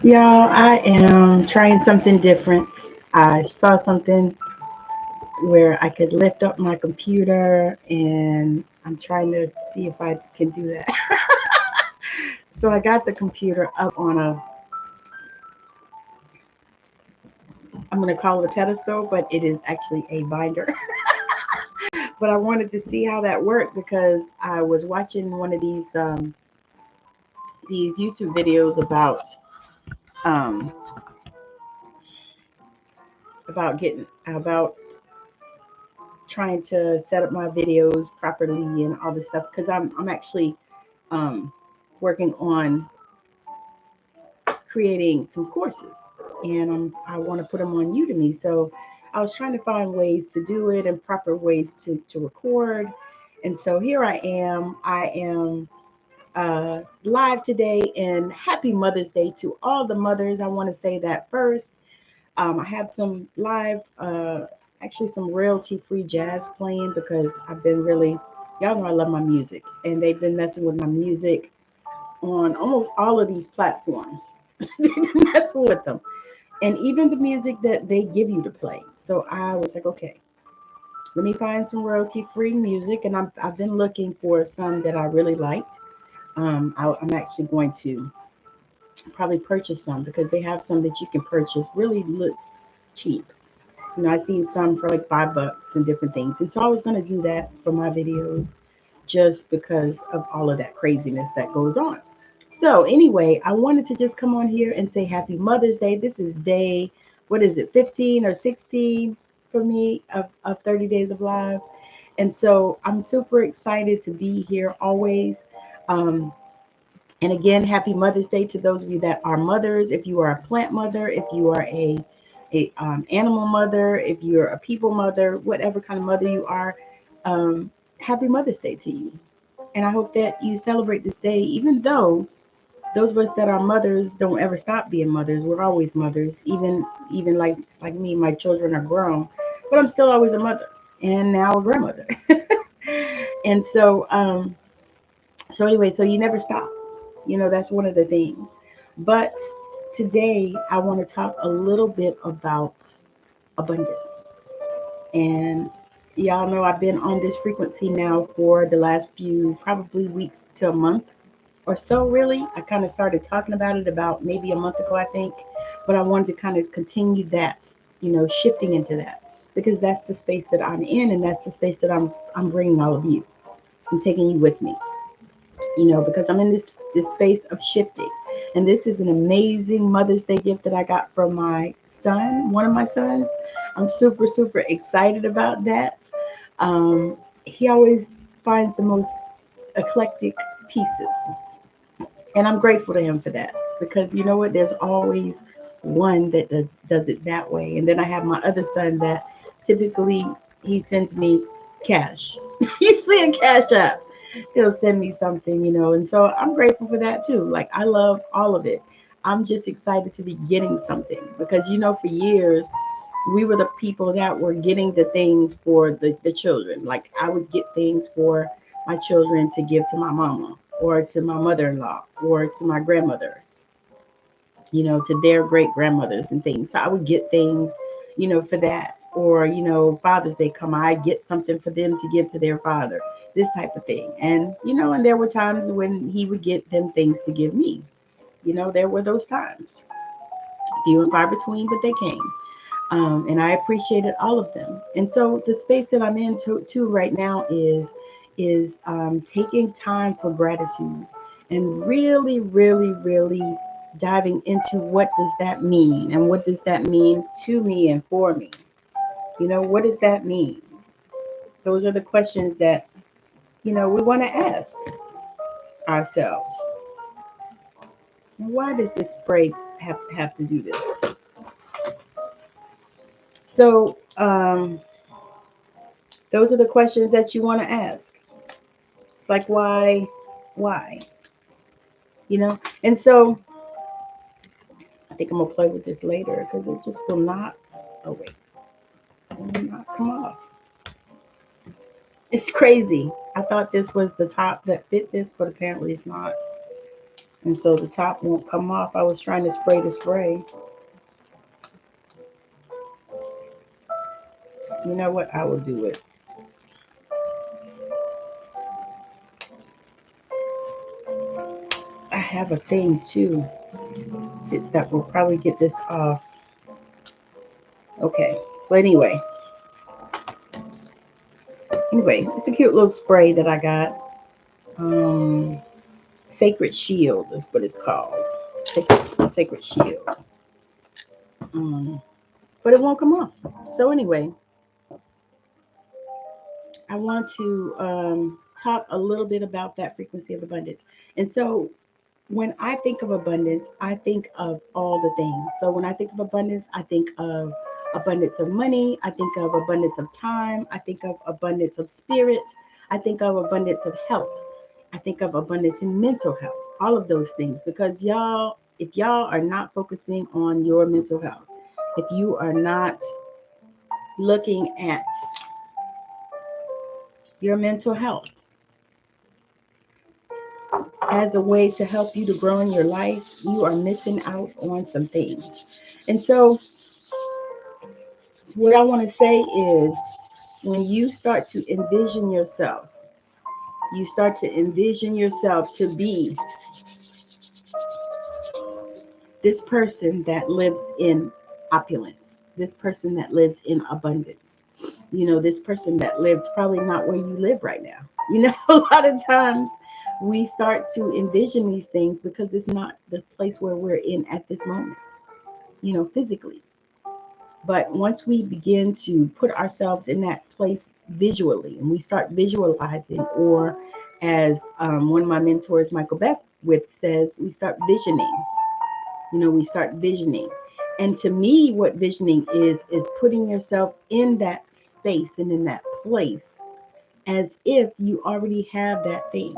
Y'all, I am trying something different. I saw something where I could lift up my computer and I'm trying to see if I can do that. So I got the computer up on I'm going to call it a pedestal, but it is actually a binder. But I wanted to see how that worked because I was watching one of these YouTube videos um, about trying to set up my videos properly and all this stuff because I'm actually um, working on creating some courses and I want to put them on Udemy. So I was trying to find ways to do it and proper ways to record. And so here I am. I am live today, and happy Mother's Day to all the mothers. I want to say that first. I have some live, actually some royalty free jazz playing because I've been really, y'all know I love my music, and they've been messing with my music on almost all of these platforms. They've been messing with them, and even the music that they give you to play. So I was like, okay, let me find some royalty free music, and I've been looking for some that I really liked. I'm actually going to probably purchase some because they have some that you can purchase really look cheap. I've seen some for like $5 and different things. And so I was going to do that for my videos just because of all of that craziness that goes on. So anyway, I wanted to just come on here and say happy Mother's Day. This is day, what is it, 15 or 16 for me of 30 days of live. And so I'm super excited to be here always. Um, and again, happy Mother's Day to those of you that are mothers. If you are a plant mother, if you are a animal mother, if you're a people mother, whatever kind of mother you are, um, happy Mother's Day to you. And I hope that you celebrate this day, even though those of us that are mothers don't ever stop being mothers. We're always mothers, even like me, my children are grown, but I'm still always a mother and now a grandmother. And so anyway, so you never stop. That's one of the things. But today I want to talk a little bit about abundance. And y'all know I've been on this frequency now for the last few, probably weeks to a month or so, really. I kind of started talking about it about maybe a month ago, I think. But I wanted to kind of continue that, shifting into that because that's the space that I'm in and that's the space that I'm bringing all of you. I'm taking you with me, because I'm in this space of shifting. And this is an amazing Mother's Day gift that I got from my son, one of my sons. I'm super, super excited about that. He always finds the most eclectic pieces. And I'm grateful to him for that because you know what? There's always one that does it that way. And then I have my other son that typically he sends me cash. You see a cash app. He'll send me something, and so I'm grateful for that too. Like I love all of it. I'm just excited to be getting something because for years we were the people that were getting the things for the children. Like I would get things for my children to give to my mama or to my mother-in-law or to my grandmothers, to their great grandmothers and things. So I would get things, for that. Or, Father's Day come, I get something for them to give to their father, this type of thing. And there were times when he would get them things to give me. There were those times, few and far between, but they came. And I appreciated all of them. And so the space that I'm in to right now is taking time for gratitude and really, really, really diving into what does that mean and what does that mean to me and for me. What does that mean? Those are the questions that we want to ask ourselves. Why does this spray have to do this? So those are the questions that you want to ask. It's like why, And so I think I'm gonna play with this later because it just will not. Oh wait, it will not come off. It's crazy. I thought this was the top that fit this, but apparently it's not. And so the top won't come off. I was trying to spray the spray. You know what? I will do it. I have a thing too that will probably get this off. Okay. But anyway, it's a cute little spray that I got. Um, Sacred Shield is what it's called. Sacred Shield. Um, but it won't come off. So anyway, I want to talk a little bit about that frequency of abundance. And so when I think of abundance, I think of all the things. So when I think of abundance, I think of abundance of money. I think of abundance of time. I think of abundance of spirit. I think of abundance of health. I think of abundance in mental health. All of those things. Because y'all, if y'all are not focusing on your mental health, if you are not looking at your mental health as a way to help you to grow in your life, you are missing out on some things. And so, what I want to say is when you start to envision yourself, you start to envision yourself to be this person that lives in opulence, this person that lives in abundance, this person that lives probably not where you live right now. A lot of times we start to envision these things because it's not the place where we're in at this moment, physically. But once we begin to put ourselves in that place visually and we start visualizing, or as one of my mentors, Michael Beckwith, says, we start visioning. We start visioning. And to me, what visioning is putting yourself in that space and in that place as if you already have that thing.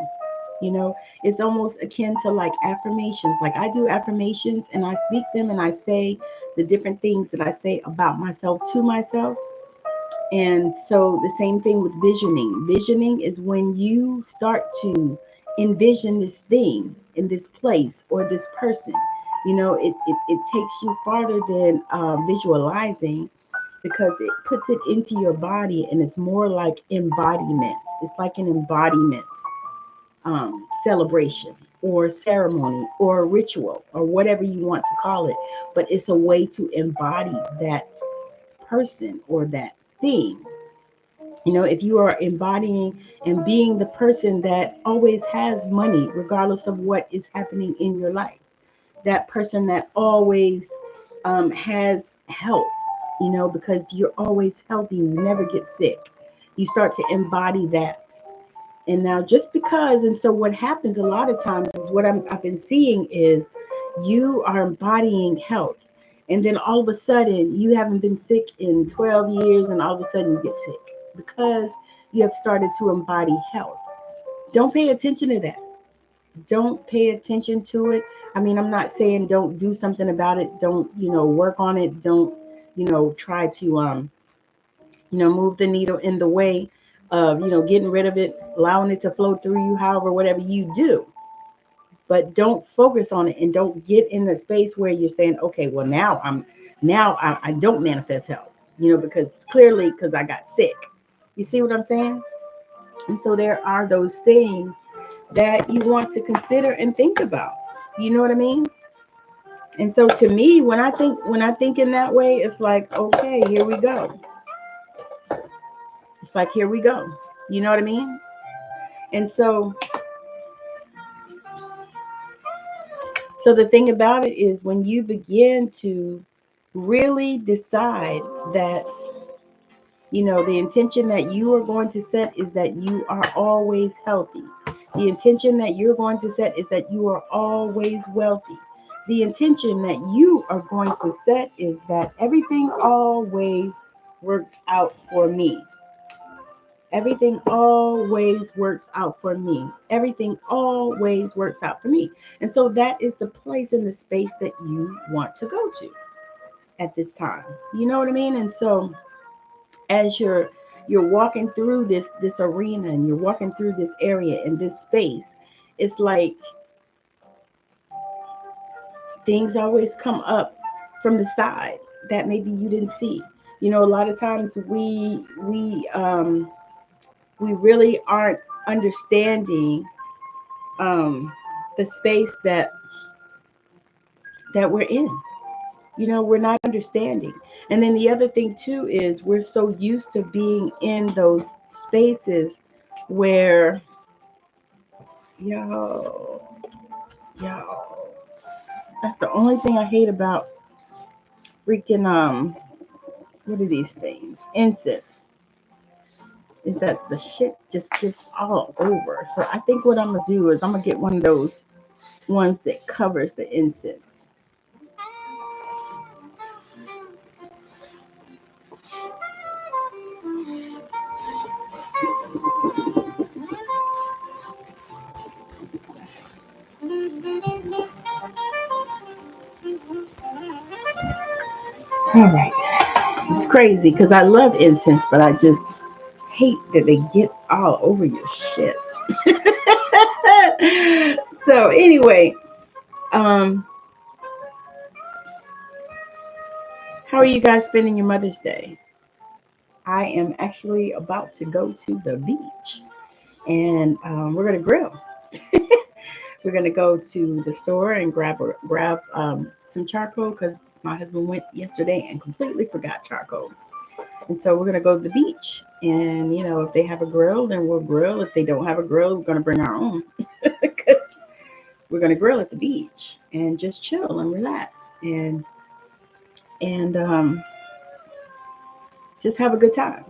It's almost akin to like affirmations. Like I do affirmations and I speak them and I say the different things that I say about myself to myself. And so the same thing with visioning. Visioning is when you start to envision this thing in this place or this person. It takes you farther than visualizing, because it puts it into your body and it's more like embodiment. It's like an embodiment celebration or ceremony or ritual or whatever you want to call it. But it's a way to embody that person or that thing. If you are embodying and being the person that always has money, regardless of what is happening in your life, that person that always has health, because you're always healthy, you never get sick. You start to embody that. And now just because, and so what happens a lot of times is what I've been seeing is you are embodying health. And then all of a sudden you haven't been sick in 12 years and all of a sudden you get sick because you have started to embody health. Don't pay attention to that. Don't pay attention to it. I mean, I'm not saying don't do something about it. Don't, work on it. Don't, try to, move the needle in the way of, getting rid of it, allowing it to flow through you, however, whatever you do. But don't focus on it and don't get in the space where you're saying, okay, well, I don't manifest health, because I got sick. You see what I'm saying? And so there are those things that you want to consider and think about. You know what I mean? And so to me, when I think in that way, it's like, okay, here we go. It's like, here we go. You know what I mean? And so the thing about it is when you begin to really decide that, the intention that you are going to set is that you are always healthy. The intention that you're going to set is that you are always wealthy. The intention that you are going to set is that everything always works out for me. Everything always works out for me. Everything always works out for me. And so that is the place and the space that you want to go to at this time. You know what I mean? And so as you're walking through this arena and you're walking through this area and this space, it's like things always come up from the side that maybe you didn't see. You know, a lot of times we really aren't understanding the space that we're in. You know, we're not understanding. And then the other thing too is we're so used to being in those spaces where, yo, yo, that's the only thing I hate about freaking what are these things? Incense. Is that the shit just gets all over. So I think what I'm gonna do is I'm gonna get one of those ones that covers the incense. All right. It's crazy because I love incense, but I just hate that they get all over your shit. So anyway, um, how are you guys spending your Mother's Day? I am actually about to go to the beach, and we're gonna grill. We're gonna go to the store and grab some charcoal because my husband went yesterday and completely forgot charcoal. And so we're gonna go to the beach, and you know, if they have a grill, then we'll grill. If they don't have a grill, we're gonna bring our own. 'Cause we're gonna grill at the beach and just chill and relax and just have a good time.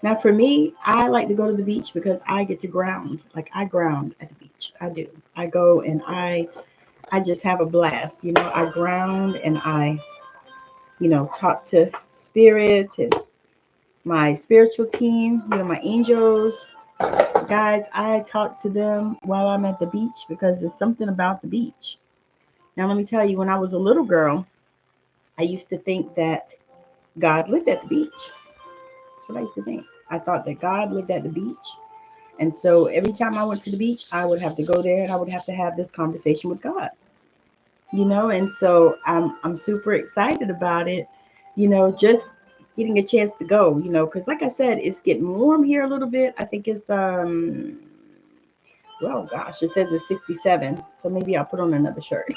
Now, for me, I like to go to the beach because I get to ground. Like I ground at the beach. I do. I go and I just have a blast. You know, I ground and I, you know, talk to spirits and my spiritual team. You know, my angels, guys. I talk to them while I'm at the beach because there's something about the beach. Now, let me tell you, when I was a little girl, I used to think that God lived at the beach. That's what I used to think. I thought that God lived at the beach. And so every time I went to the beach, I would have to go there and I would have to have this conversation with God. You know, and so I'm super excited about it, you know, just getting a chance to go, you know, because like I said, it's getting warm here a little bit. I think it's well gosh, it says it's 67. So maybe I'll put on another shirt.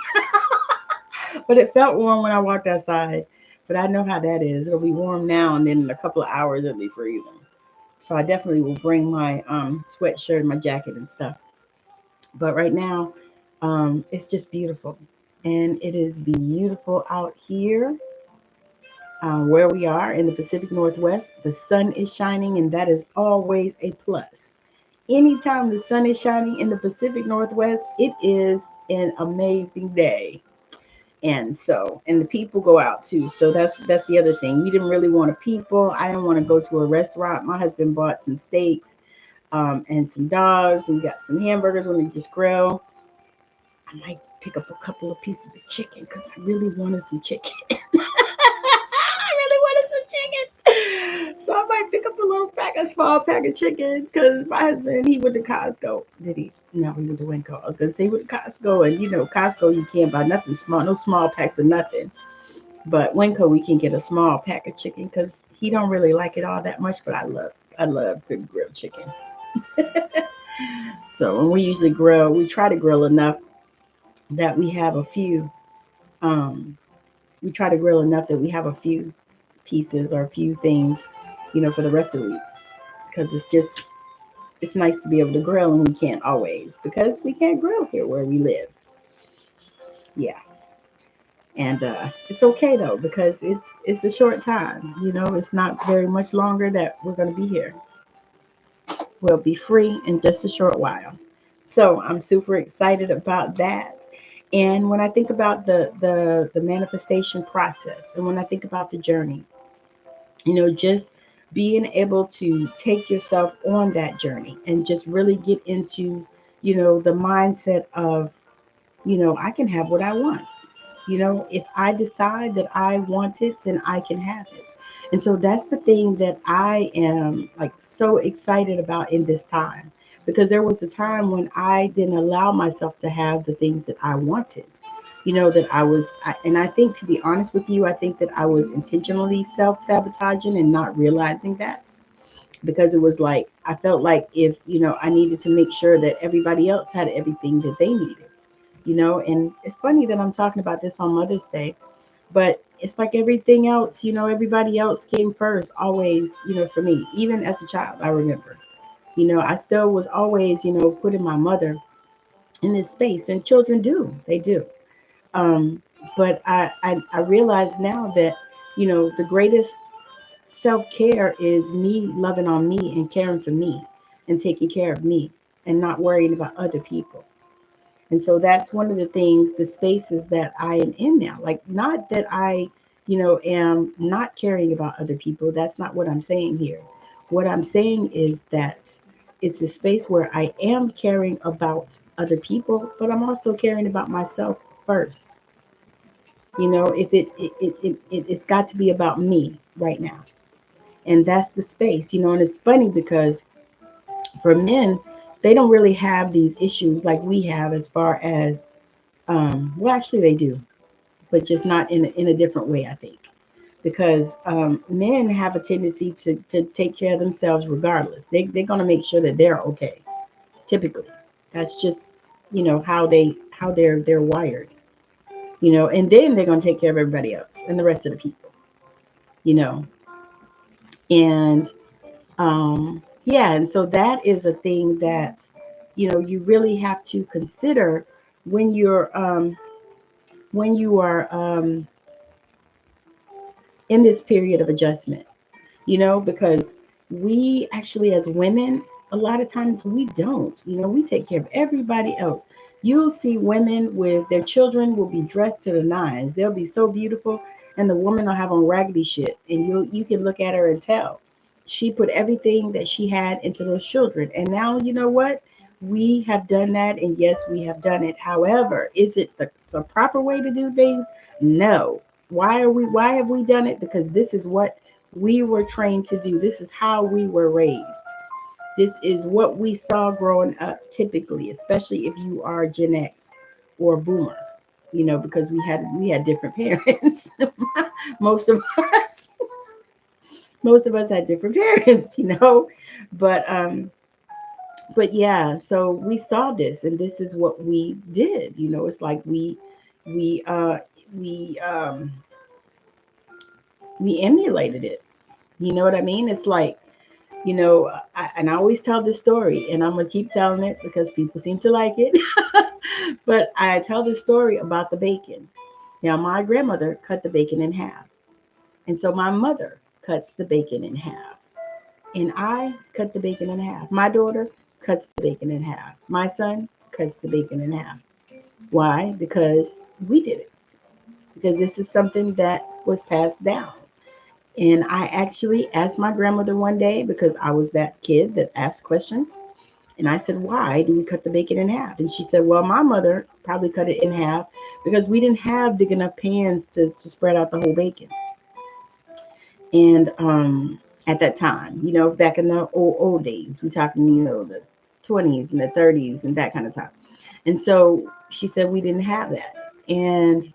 But it felt warm when I walked outside. But I know how that is. It'll be warm now and then in a couple of hours it'll be freezing. So I definitely will bring my sweatshirt, my jacket and stuff. But right now, it's just beautiful. And it is beautiful out here where we are in the Pacific Northwest. The sun is shining, and that is always a plus. Anytime the sun is shining in the Pacific Northwest, it is an amazing day. And so, and the people go out too. So that's the other thing. We didn't really want to people. I didn't want to go to a restaurant. My husband bought some steaks and some dogs, and we got some hamburgers when we just grill. I might pick up a couple of pieces of chicken because I really wanted some chicken. I really wanted some chicken. So I might pick up a small pack of chicken because my husband, he went to Costco. Did he? No, he went to Winco. I was going to say he went to Costco. And you know, Costco, you can't buy nothing small, no small packs of nothing. But Winco, we can get a small pack of chicken because he don't really like it all that much. But I love good grilled chicken. So when we usually grill, we try to grill enough that we have a few. Um, we try to grill enough that we have a few pieces or a few things, you know, for the rest of the week. Because it's nice to be able to grill, and we can't always because we can't grill here where we live. Yeah, and it's okay though because it's a short time. You know, it's not very much longer that we're going to be here. We'll be free in just a short while. So I'm super excited about that. And when I think about the manifestation process, and when I think about the journey, you know, just being able to take yourself on that journey and just really get into, you know, the mindset of, you know, I can have what I want. You know, if I decide that I want it, then I can have it. And so that's the thing that I am like so excited about in this time, because there was a time when I didn't allow myself to have the things that I wanted. that and I think, to be honest with you, I think that I was intentionally self-sabotaging and not realizing that, because it was like I felt like if I needed to make sure that everybody else had everything that they needed. And it's funny that I'm talking about this on Mother's Day, but it's like everything else, everybody else came first always, for me. Even as a child, I remember, I still was always, putting my mother in this space, and children do, they do. um but I realize now that the greatest self-care is me loving on me and caring for me and taking care of me and not worrying about other people. And so that's one of the things, the spaces that I am in now. Like, not that I, am not caring about other people. That's not what I'm saying here. What I'm saying is that it's a space where I am caring about other people, but I'm also caring about myself first. If it's got to be about me right now. And that's the space, and it's funny because for men, they don't really have these issues like we have, as far as well, actually they do, but just not in a different way, I think. Because men have a tendency to take care of themselves regardless. They're going to make sure that they're okay. Typically, that's just how they're wired. And then they're going to take care of everybody else and the rest of the people. You know, and yeah, and so that is a thing that you really have to consider when you are in this period of adjustment, because we actually, as women, a lot of times we don't, we take care of everybody else. You'll see women with their children will be dressed to the nines. They'll be so beautiful, and the woman will have on raggedy shit, and you can look at her and tell she put everything that she had into those children. And now, you know what? We have done that, and yes, we have done it. However, is it the proper way to do things? No. Why have we done it? Because this is what we were trained to do. This is how we were raised. This is what we saw growing up, typically, especially if you are Gen X or Boomer, because we had different parents. most of us most of us had different parents, but yeah, so we saw this, and this is what we did. It's like we we we emulated it. You know what I mean? It's like, and I always tell this story, and I'm gonna keep telling it because people seem to like it. But I tell the story about the bacon. Now, my grandmother cut the bacon in half, and so my mother cuts the bacon in half, and I cut the bacon in half. My daughter cuts the bacon in half. My son cuts the bacon in half. Why? Because we did it. Because this is something that was passed down. And I actually asked my grandmother one day, because I was that kid that asked questions. And I said, why do we cut the bacon in half? And she said, well, my mother probably cut it in half because we didn't have big enough pans to spread out the whole bacon. And at that time, back in the old days, we're talking, the 20s and the 30s and that kind of time. And so she said we didn't have that. And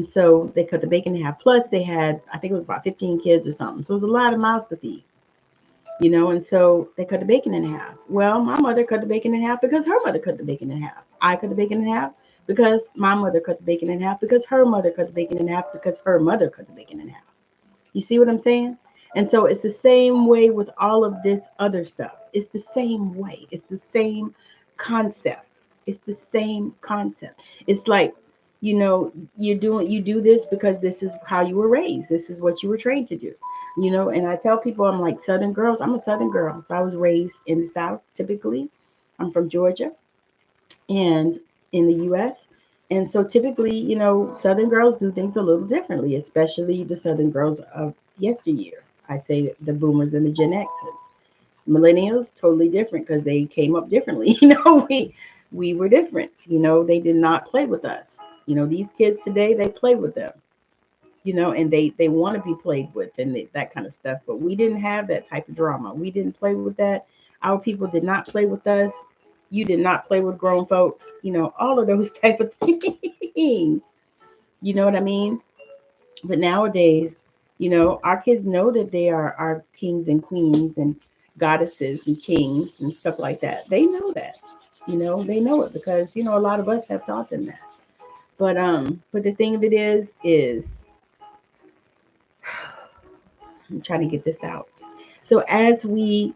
so they cut the bacon in half. Plus, they had, I think it was about 15 kids or something. So it was a lot of mouths to feed, and so they cut the bacon in half. Well, my mother cut the bacon in half because her mother cut the bacon in half. I cut the bacon in half because my mother cut the bacon in half because her mother cut the bacon in half because her mother cut the bacon in half. You see what I'm saying? And so it's the same way with all of this other stuff. It's the same way. It's the same concept. It's the same concept. It's like, you do this because this is how you were raised. This is what you were trained to do. And I tell people, I'm like, Southern girls. I'm a Southern girl. So I was raised in the South, typically. I'm from Georgia and in the US. And so typically, Southern girls do things a little differently, especially the Southern girls of yesteryear. I say the boomers and the Gen X's. Millennials, totally different because they came up differently. We were different. They did not play with us. These kids today, they play with them, and they want to be played with and that kind of stuff. But we didn't have that type of drama. We didn't play with that. Our people did not play with us. You did not play with grown folks, all of those type of things. You know what I mean? But nowadays, our kids know that they are kings and queens and goddesses and kings and stuff like that. They know that. They know it because, a lot of us have taught them that. But the thing of it is I'm trying to get this out. So as we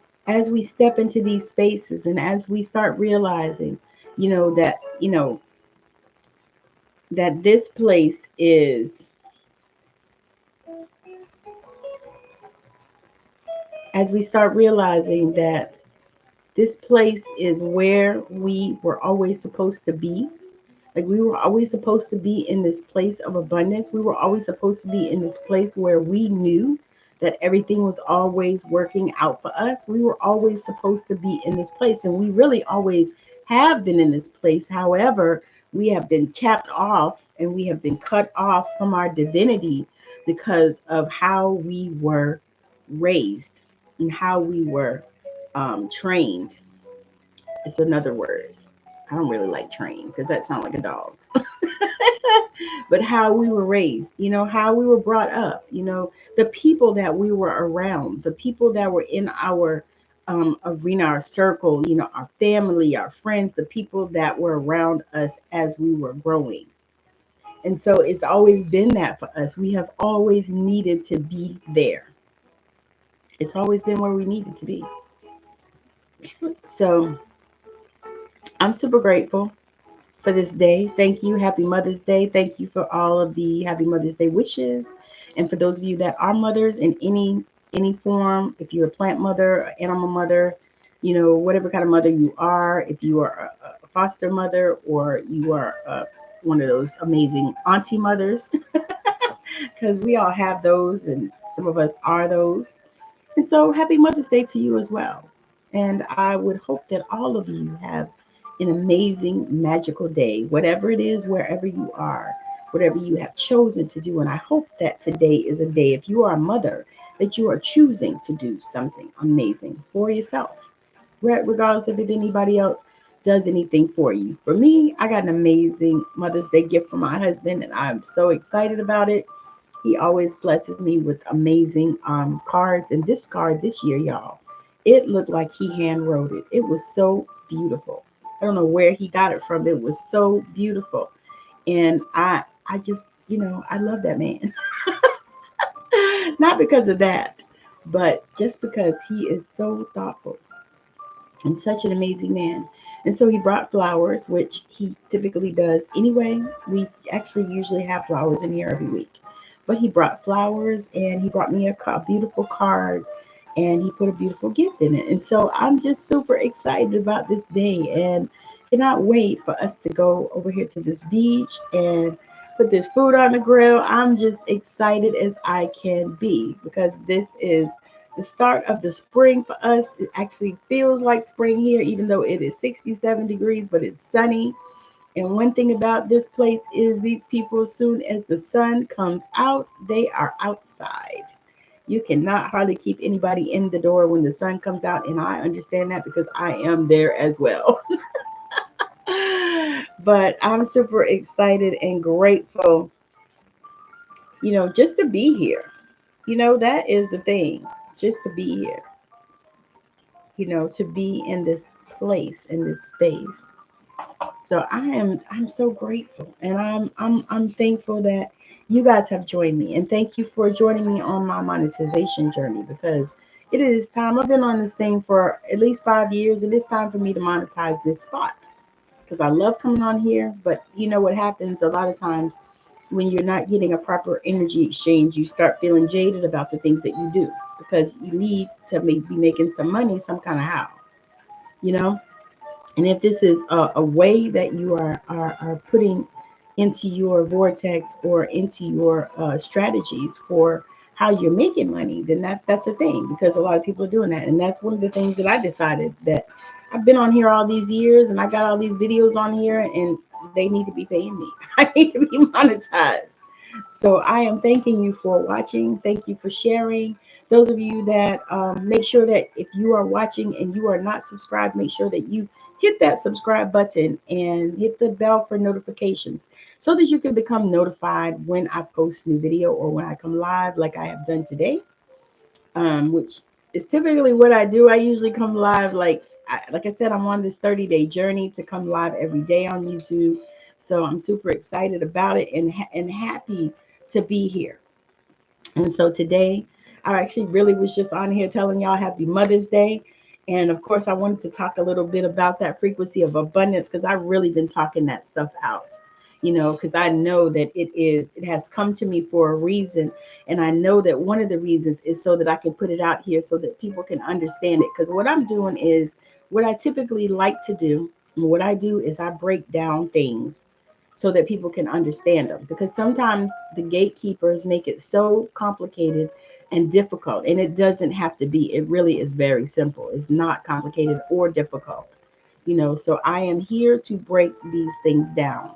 step into these spaces and as we start realizing, that, that this place is, as we start realizing that this place is where we were always supposed to be. Like we were always supposed to be in this place of abundance. We were always supposed to be in this place where we knew that everything was always working out for us. We were always supposed to be in this place. And we really always have been in this place. However, we have been capped off and we have been cut off from our divinity because of how we were raised and how we were trained. It's another word. I don't really like trained because that sounds like a dog. But how we were raised, how we were brought up, the people that we were around, the people that were in our arena, our circle, our family, our friends, the people that were around us as we were growing. And so it's always been that for us. We have always needed to be there. It's always been where we needed to be. So I'm super grateful for this day. Thank you. Happy Mother's Day. Thank you for all of the Happy Mother's Day wishes. And for those of you that are mothers in any form, if you're a plant mother, animal mother, whatever kind of mother you are, if you are a foster mother or you are one of those amazing auntie mothers, because we all have those and some of us are those. And so happy Mother's Day to you as well. And I would hope that all of you have an amazing, magical day, whatever it is, wherever you are, whatever you have chosen to do. And I hope that today is a day, if you are a mother, that you are choosing to do something amazing for yourself, regardless of if anybody else does anything for you. For me, I got an amazing Mother's Day gift from my husband, and I'm so excited about it. He always blesses me with amazing cards. And this card this year, y'all, it looked like he hand wrote it. It was so beautiful. I don't know where he got it from. It was so beautiful. And I just, I love that man. Not because of that, but just because he is so thoughtful and such an amazing man. And so he brought flowers, which he typically does anyway. We actually usually have flowers in here every week. But he brought flowers and he brought me a beautiful card and he put a beautiful gift in it. And so I'm just super excited about this day and cannot wait for us to go over here to this beach and put this food on the grill. I'm just excited as I can be because this is the start of the spring for us. It actually feels like spring here, even though it is 67 degrees, but it's sunny. And one thing about this place is these people, as soon as the sun comes out, they are outside. You cannot hardly keep anybody in the door when the sun comes out. And I understand that because I am there as well. But I'm super excited and grateful, just to be here. That is the thing, just to be here, to be in this place, in this space. So I'm so grateful and I'm thankful that you guys have joined me, and thank you for joining me on my monetization journey because it is time. I've been on this thing for at least 5 years and it's time for me to monetize this spot because I love coming on here. But you know what happens a lot of times when you're not getting a proper energy exchange, you start feeling jaded about the things that you do because you need to be making some money some kind of how, you know. And if this is a way that you are putting into your vortex or into your strategies for how you're making money, then that's a thing because a lot of people are doing that. And that's one of the things that I decided that I've been on here all these years and I got all these videos on here and they need to be paying me. I need to be monetized. So I am thanking you for watching. Thank you for sharing. Those of you that make sure that if you are watching and you are not subscribed, make sure that you hit that subscribe button and hit the bell for notifications so that you can become notified when I post new video or when I come live like I have done today, which is typically what I do. I usually come live like I said, I'm on this 30-day journey to come live every day on YouTube. So I'm super excited about it and happy to be here. And so today, I actually really was just on here telling y'all happy Mother's Day. And of course, I wanted to talk a little bit about that frequency of abundance because I've really been talking that stuff out, because I know that it has come to me for a reason. And I know that one of the reasons is so that I can put it out here so that people can understand it. Because what I'm doing is what I typically like to do. And what I do is I break down things so that people can understand them. Because sometimes the gatekeepers make it so complicated and difficult, and it doesn't have to be. It really is very simple. It's not complicated or difficult. So I am here to break these things down.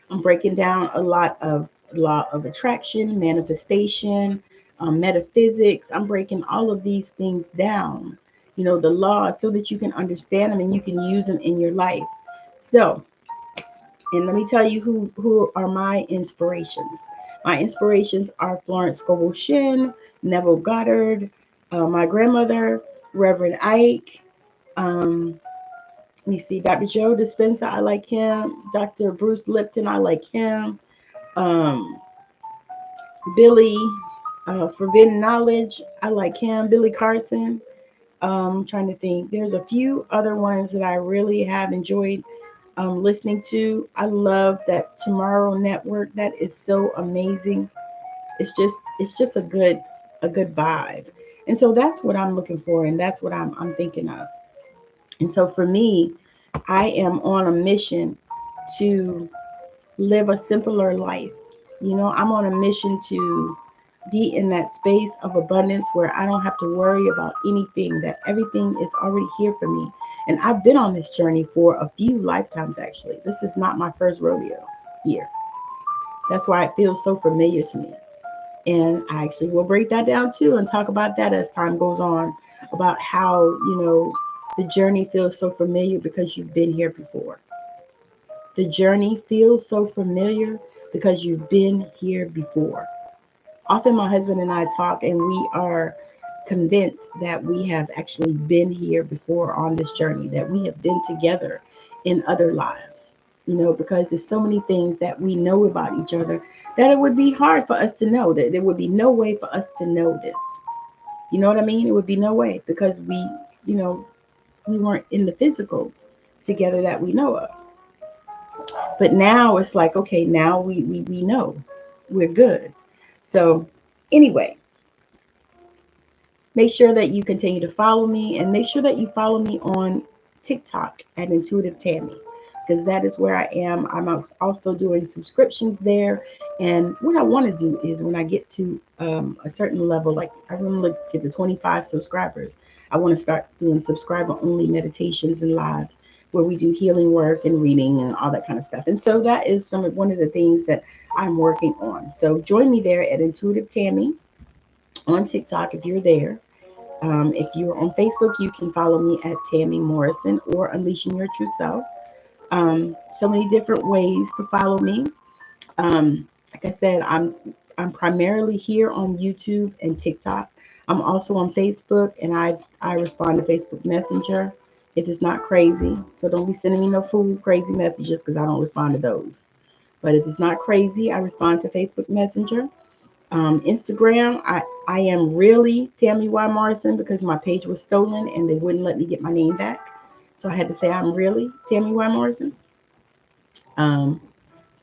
I'm breaking down a lot of law of attraction, manifestation, metaphysics. I'm breaking all of these things down, the laws, so that you can understand them and you can use them in your life. So, and let me tell you who are my inspirations. My inspirations are Florence Scovel Shinn, Neville Goddard, my grandmother, Reverend Ike. Let me see, Dr. Joe Dispenza, I like him. Dr. Bruce Lipton, I like him. Um, Billy, Forbidden Knowledge, I like him. Billy Carson. I'm trying to think. There's a few other ones that I really have enjoyed listening to. I love that Tomorrow Network. That is so amazing. It's just a good vibe. And so that's what I'm looking for, and that's what I'm thinking of. And so for me, I am on a mission to live a simpler life. I'm on a mission to be in that space of abundance where I don't have to worry about anything, that everything is already here for me. And I've been on this journey for a few lifetimes, actually. This is not my first rodeo here. That's why it feels so familiar to me. And I actually will break that down too and talk about that as time goes on, about how, the journey feels so familiar because you've been here before. The journey feels so familiar because you've been here before. Often my husband and I talk, and we are convinced that we have actually been here before on this journey, that we have been together in other lives, because there's so many things that we know about each other that it would be hard for us to know, that there would be no way for us to know this. You know what I mean? It would be no way because you know, we weren't in the physical together that we know of. But now it's like, okay, now we know we're good. So anyway, make sure that you continue to follow me, and make sure that you follow me on TikTok at Intuitive Tammi, because that is where I am. I'm also doing subscriptions there. And what I want to do is when I get to a certain level, like I want to get to 25 subscribers, I want to start doing subscriber only meditations and lives where we do healing work and reading and all that kind of stuff. And so that is one of the things that I'm working on. So join me there at Intuitive Tammi on TikTok if you're there. If you're on Facebook, you can follow me at Tammi Morrison or Unleashing Your True Self. So many different ways to follow me. Like I said, I'm primarily here on YouTube and TikTok. I'm also on Facebook, and I respond to Facebook Messenger if it's not crazy. So don't be sending me no fool crazy messages because I don't respond to those. But if it's not crazy, I respond to Facebook Messenger. Instagram, I am really Tammi Y. Morrison because my page was stolen and they wouldn't let me get my name back. So I had to say I'm really Tammi Y. Morrison. On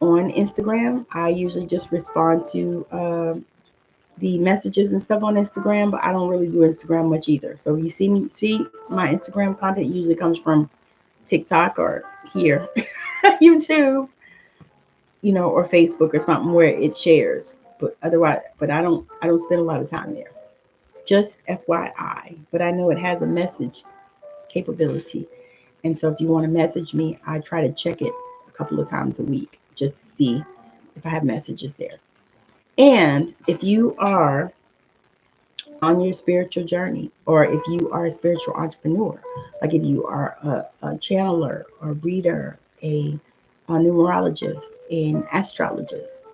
Instagram, I usually just respond to the messages and stuff on Instagram, but I don't really do Instagram much either. So you see my Instagram content usually comes from TikTok or here, YouTube, or Facebook or something where it shares. But otherwise, I don't spend a lot of time there. Just FYI. But I know it has a message capability. And so if you want to message me, I try to check it a couple of times a week just to see if I have messages there. And if you are on your spiritual journey, or if you are a spiritual entrepreneur, like if you are a channeler, a reader, a numerologist, an astrologist,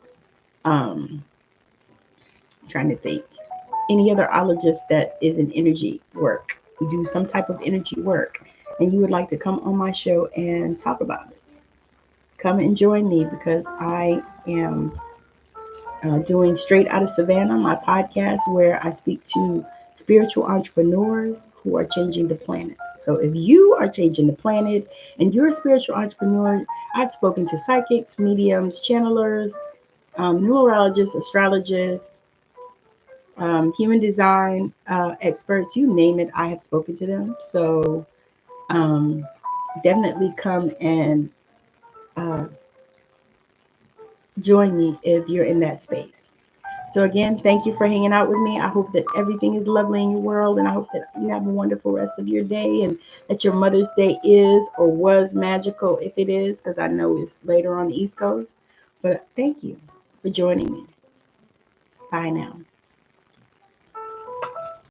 trying to think, any other ologist that is in energy work, you do some type of energy work, and you would like to come on my show and talk about it, come and join me, because I am doing Straight Out of Savannah, my podcast, where I speak to spiritual entrepreneurs who are changing the planet. So if you are changing the planet and you're a spiritual entrepreneur, I've spoken to psychics, mediums, channelers, numerologists, astrologists, human design experts, you name it, I have spoken to them. So um, definitely come and uh, join me if you're in that space. So again, thank you for hanging out with me. I hope that everything is lovely in your world, and I hope that you have a wonderful rest of your day, and that your Mother's Day is or was magical, if it is, because I know it's later on the East Coast. But thank you for joining me. Bye now.